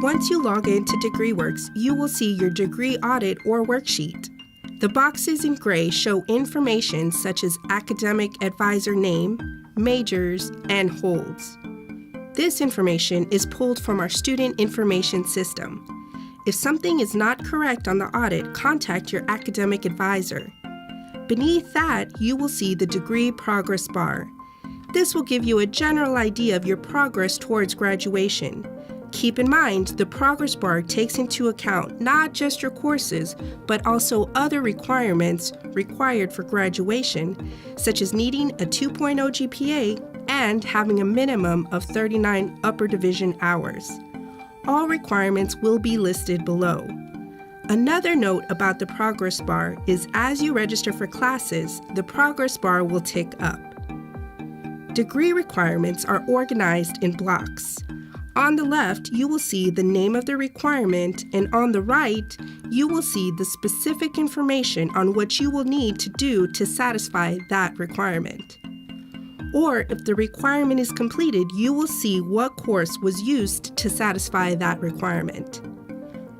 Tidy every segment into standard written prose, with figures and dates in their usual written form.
Once you log into DegreeWorks, you will see your degree audit or worksheet. The boxes in gray show information such as academic advisor name, majors, and holds. This information is pulled from our student information system. If something is not correct on the audit, contact your academic advisor. Beneath that, you will see the degree progress bar. This will give you a general idea of your progress towards graduation. Keep in mind, the progress bar takes into account not just your courses, but also other requirements required for graduation, such as needing a 2.0 GPA and having a minimum of 39 upper division hours. All requirements will be listed below. Another note about the progress bar is as you register for classes, the progress bar will tick up. Degree requirements are organized in blocks. On the left, you will see the name of the requirement, and on the right, you will see the specific information on what you will need to do to satisfy that requirement. Or if the requirement is completed, you will see what course was used to satisfy that requirement.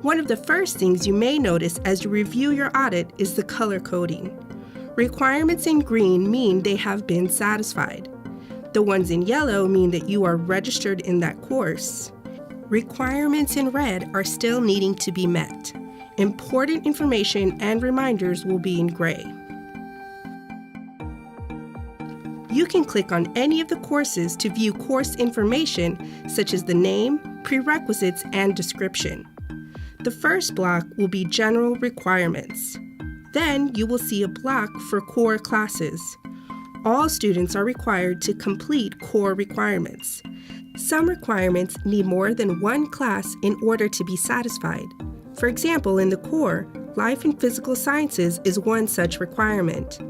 One of the first things you may notice as you review your audit is the color coding. Requirements in green mean they have been satisfied. The ones in yellow mean that you are registered in that course. Requirements in red are still needing to be met. Important information and reminders will be in gray. You can click on any of the courses to view course information such as the name, prerequisites, and description. The first block will be general requirements. Then you will see a block for core classes. All students are required to complete core requirements. Some requirements need more than one class in order to be satisfied. For example, in the core, Life and Physical Sciences is one such requirement.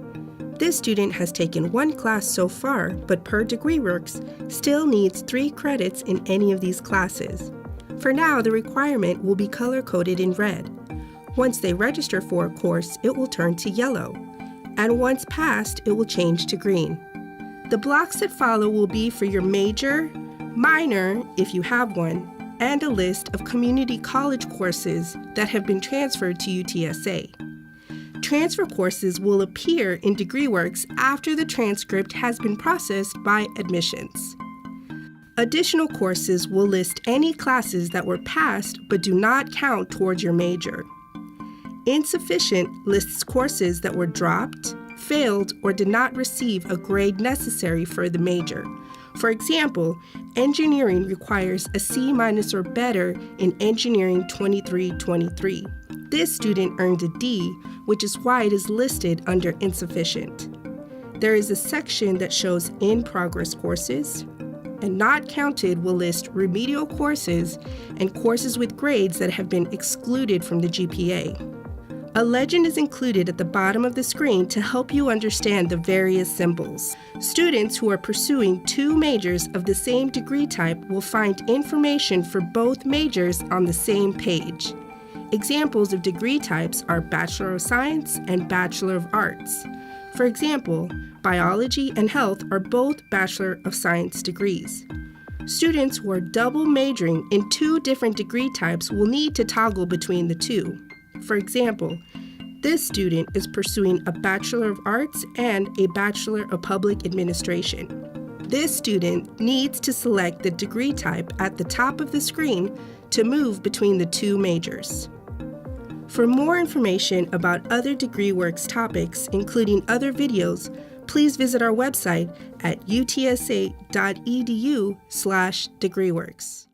This student has taken one class so far, but per DegreeWorks, still needs 3 credits in any of these classes. For now, the requirement will be color-coded in red. Once they register for a course, it will turn to yellow. And once passed, it will change to green. The blocks that follow will be for your major, minor, if you have one, and a list of community college courses that have been transferred to UTSA. Transfer courses will appear in DegreeWorks after the transcript has been processed by admissions. Additional courses will list any classes that were passed but do not count towards your major. Insufficient lists courses that were dropped, failed, or did not receive a grade necessary for the major. For example, engineering requires a C- or better in Engineering 2323. This student earned a D, which is why it is listed under insufficient. There is a section that shows in-progress courses, and not counted will list remedial courses and courses with grades that have been excluded from the GPA. A legend is included at the bottom of the screen to help you understand the various symbols. Students who are pursuing 2 majors of the same degree type will find information for both majors on the same page. Examples of degree types are Bachelor of Science and Bachelor of Arts. For example, Biology and Health are both Bachelor of Science degrees. Students who are double majoring in 2 different degree types will need to toggle between the 2. For example, this student is pursuing a Bachelor of Arts and a Bachelor of Public Administration. This student needs to select the degree type at the top of the screen to move between the 2 majors. For more information about other DegreeWorks topics, including other videos, please visit our website at utsa.edu/DegreeWorks.